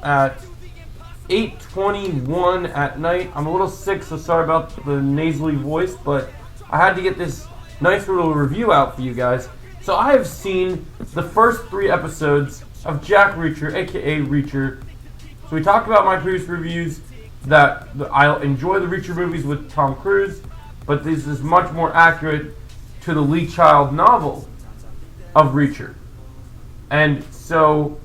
at 8:21 at night. I'm a little sick, so sorry about the nasally voice, but I had to get this nice little review out for you guys. So I have seen the first 3 episodes of Jack Reacher, aka Reacher. So we talked about my previous reviews that I enjoy the Reacher movies with Tom Cruise, but this is much more accurate to the Lee Child novel of Reacher. And so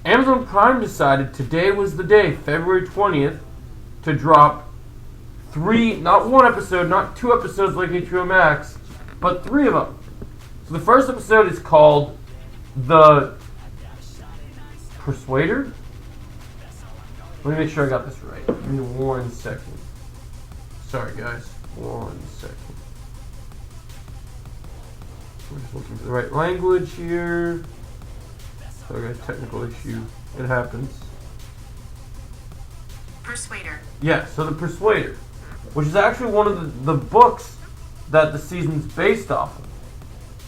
Amazon Prime decided today was the day, February 20th, to drop 3, not 1 episode, not 2 episodes like HBO Max, but 3 of them. So the first episode is called The Persuader. Let me make sure I got this right. Give me 1 second. Sorry guys, 1 second. We're just looking for the right language here. Sorry guys, technical issue. It happens. Persuader. Yeah, so The Persuader, which is actually one of the books that the season's based off of.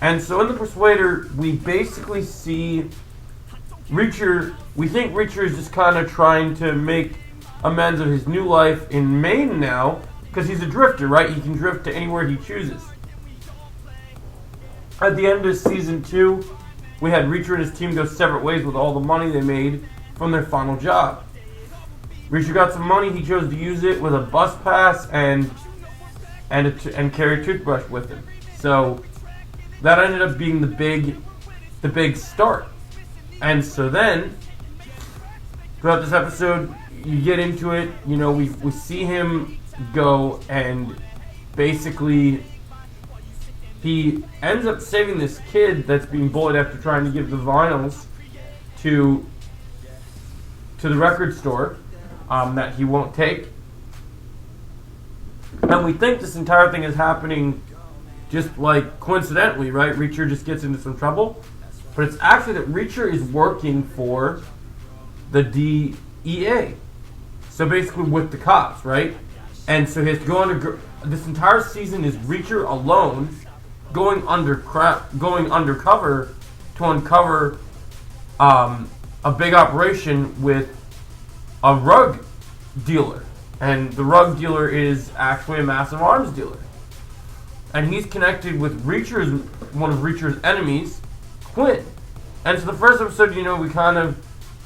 And so in The Persuader, we basically see Reacher, we think Reacher is just kind of trying to make amends of his new life in Maine now, because he's a drifter, right? He can drift to anywhere he chooses. At the end of season 2, we had Reacher and his team go separate ways with all the money they made from their final job. Reacher got some money, he chose to use it with a bus pass and carry a toothbrush with him. So that ended up being the big start. And so then, throughout this episode, you get into it, you know, we see him go and basically he ends up saving this kid that's being bullied after trying to give the vinyls to the record store that he won't take. And we think this entire thing is happening just like coincidentally, right? Reacher just gets into some trouble. But it's actually that Reacher is working for the DEA. So basically with the cops, right? And so he has to go under. This entire season is Reacher alone going undercover to uncover a big operation with a rug dealer. And the rug dealer is actually a massive arms dealer. And he's connected with one of Reacher's enemies, Quinn. And so the first episode, you know, we kind of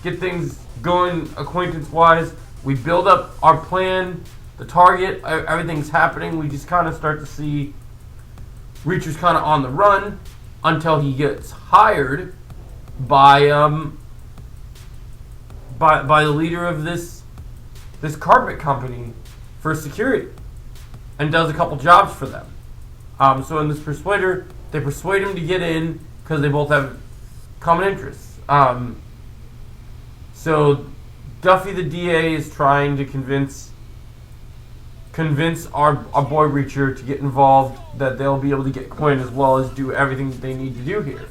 get things going acquaintance-wise. We build up our plan, the target, everything's happening. We just kind of start to see Reacher's kind of on the run until he gets hired by the leader of this carpet company for security, and does a couple jobs for them. So in this Persuader, they persuade him to get in because they both have common interests. So Duffy the DA is trying to convince our boy Reacher to get involved, that they'll be able to get Quinn as well as do everything that they need to do here.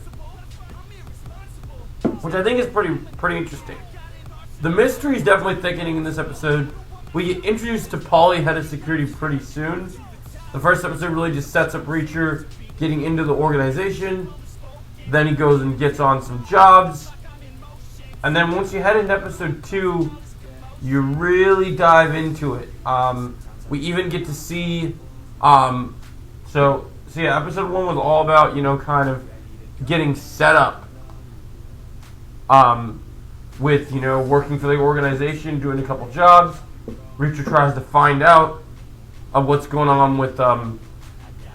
Which I think is pretty interesting. The mystery is definitely thickening in this episode. We get introduced to Paulie, head of security, pretty soon. The first episode really just sets up Reacher getting into the organization. Then he goes and gets on some jobs. And then once you head into episode 2, you really dive into it. We even get to see... So yeah, episode 1 was all about, you know, kind of getting set up. With, you know, working for the organization, doing a couple jobs. Reacher tries to find out of what's going on with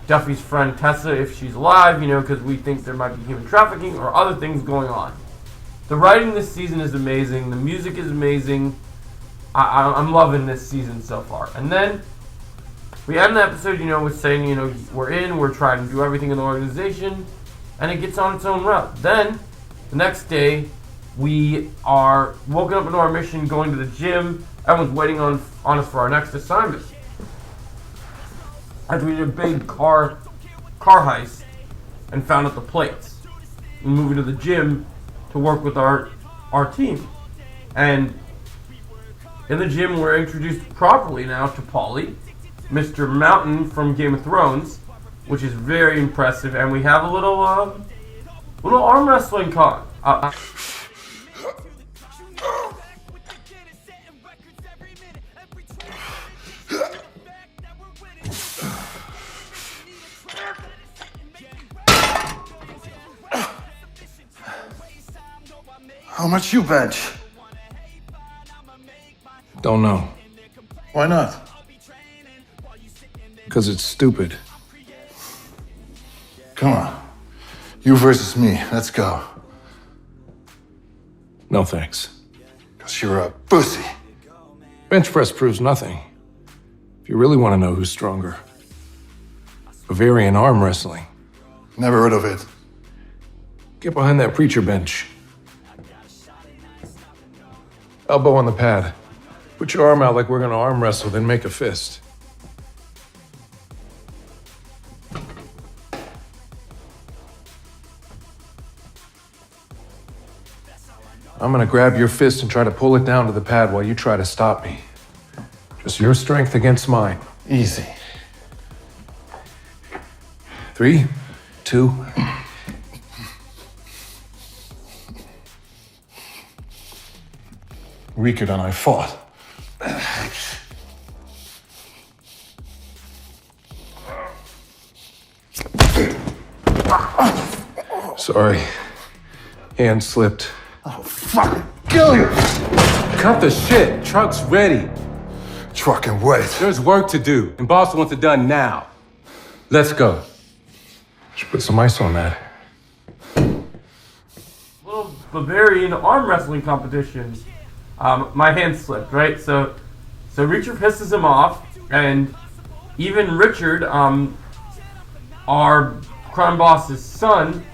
Duffy's friend Tessa, if she's alive, you know, because we think there might be human trafficking or other things going on. The writing this season is amazing. The music is amazing. I'm loving this season so far. And then we end the episode, you know, with saying, you know, we're trying to do everything in the organization, and it gets on its own route. Then, the next day, we are woken up into our mission, going to the gym. Everyone's waiting on us for our next assignment. After we did a big car heist and found out the plates. We move into the gym to work with our team. And in the gym, we're introduced properly now to Paulie, Mr. Mountain from Game of Thrones, which is very impressive. And we have a little arm wrestling How much you bench? Don't know. Why not? Because it's stupid. Come on. You versus me. Let's go. No thanks. Because you're a pussy. Bench press proves nothing. If you really want to know who's stronger. Bavarian arm wrestling. Never heard of it. Get behind that preacher bench. Elbow on the pad. Put your arm out like we're gonna arm wrestle, then make a fist. I'm gonna grab your fist and try to pull it down to the pad while you try to stop me. Just your strength against mine. Easy. 3, 2. Weaker than I thought. Sorry. Hand slipped. I'll fucking kill you! Cut the shit. Truck's ready. Truck and wait. There's work to do, and boss wants it done now. Let's go. Should put some ice on that. Little Bavarian arm wrestling competition. My hand slipped, right? So Reacher pisses him off, and even Richard, our crime boss's son,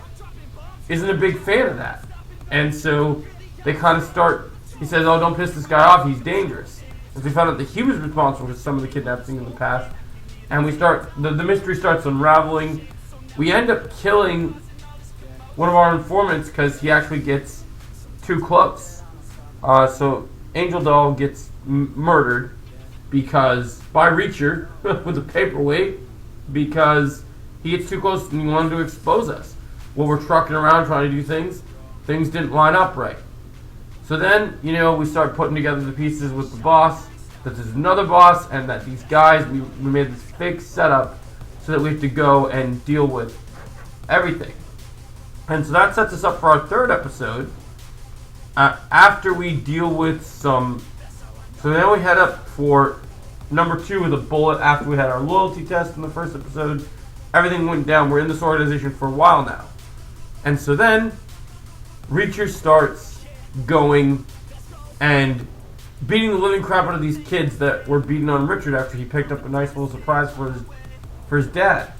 isn't a big fan of that. And so they kind of start, he says, oh, don't piss this guy off, he's dangerous. As we found out that he was responsible for some of the kidnapping in the past. And we start, the mystery starts unraveling. We end up killing one of our informants because he actually gets too close. So Angel Doll gets murdered by Reacher with a paperweight because he gets too close and he wanted to expose us. While we're trucking around trying to do things didn't line up right. So then, we start putting together the pieces with the boss, that there's another boss, and that these guys, we made this fake setup so that we have to go and deal with everything. And so that sets us up for our third episode. After we deal with so then we head up for number 2 with a bullet after we had our loyalty test in the first episode. Everything went down. We're in this organization for a while now. And so then Reacher starts going and beating the living crap out of these kids that were beating on Richard after he picked up a nice little surprise for his dad.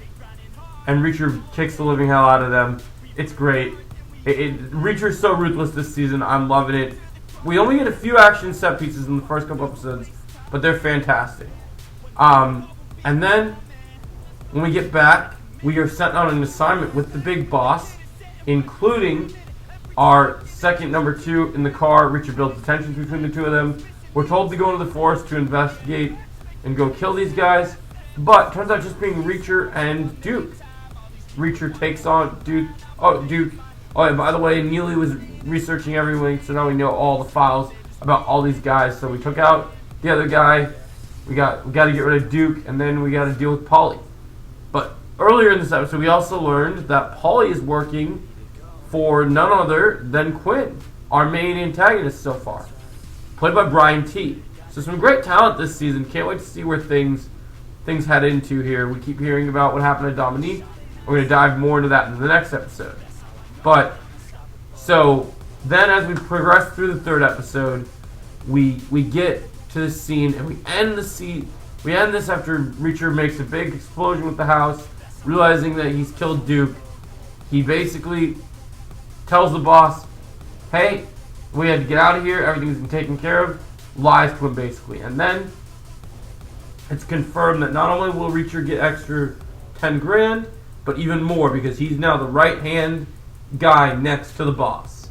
And Reacher kicks the living hell out of them. It's great. Reacher's so ruthless this season. I'm loving it. We only get a few action set pieces in the first couple episodes, but they're fantastic. And then when we get back, we are sent on an assignment with the big boss, including our second number 2 in the car. Richard builds the tensions between the two of them. We're told to go into the forest to investigate and go kill these guys, but turns out just being Reacher and Duke. Reacher takes on Duke. Duke. Oh, and by the way, Neely was researching everything, so now we know all the files about all these guys. So we took out the other guy. We got to get rid of Duke, and then we got to deal with Polly. But earlier in this episode, we also learned that Polly is working for none other than Quinn, our main antagonist so far, played by Brian T. So some great talent this season. Can't wait to see where things head into here. We keep hearing about what happened to Dominique. We're going to dive more into that in the next episode. But, so, then as we progress through the third episode, we get to the scene, and we end this after Reacher makes a big explosion with the house, realizing that he's killed Duke. He basically tells the boss, hey, we had to get out of here, everything's been taken care of, lies to him basically. And then it's confirmed that not only will Reacher get extra 10 grand, but even more because he's now the right-hand guy next to the boss,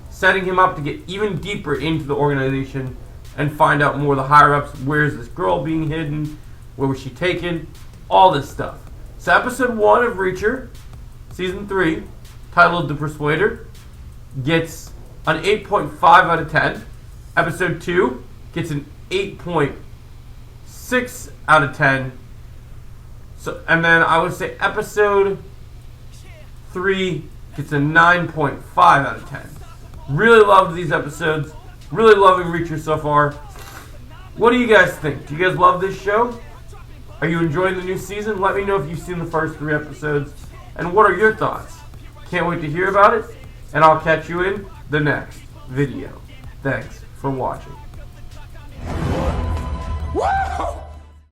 setting him up to get even deeper into the organization and find out more of the higher-ups. Where's this girl being hidden? Where was she taken? All this stuff. So episode 1 of Reacher, season 3, titled The Persuader, gets an 8.5 out of 10. Episode 2 gets an 8.6 out of 10. So, and then I would say episode 3 gets a 9.5 out of 10. Really loved these episodes. Really loving Reacher so far. What do you guys think? Do you guys love this show? Are you enjoying the new season? Let me know if you've seen the first 3 episodes. And what are your thoughts? Can't wait to hear about it. And I'll catch you in the next video. Thanks for watching. Whoa!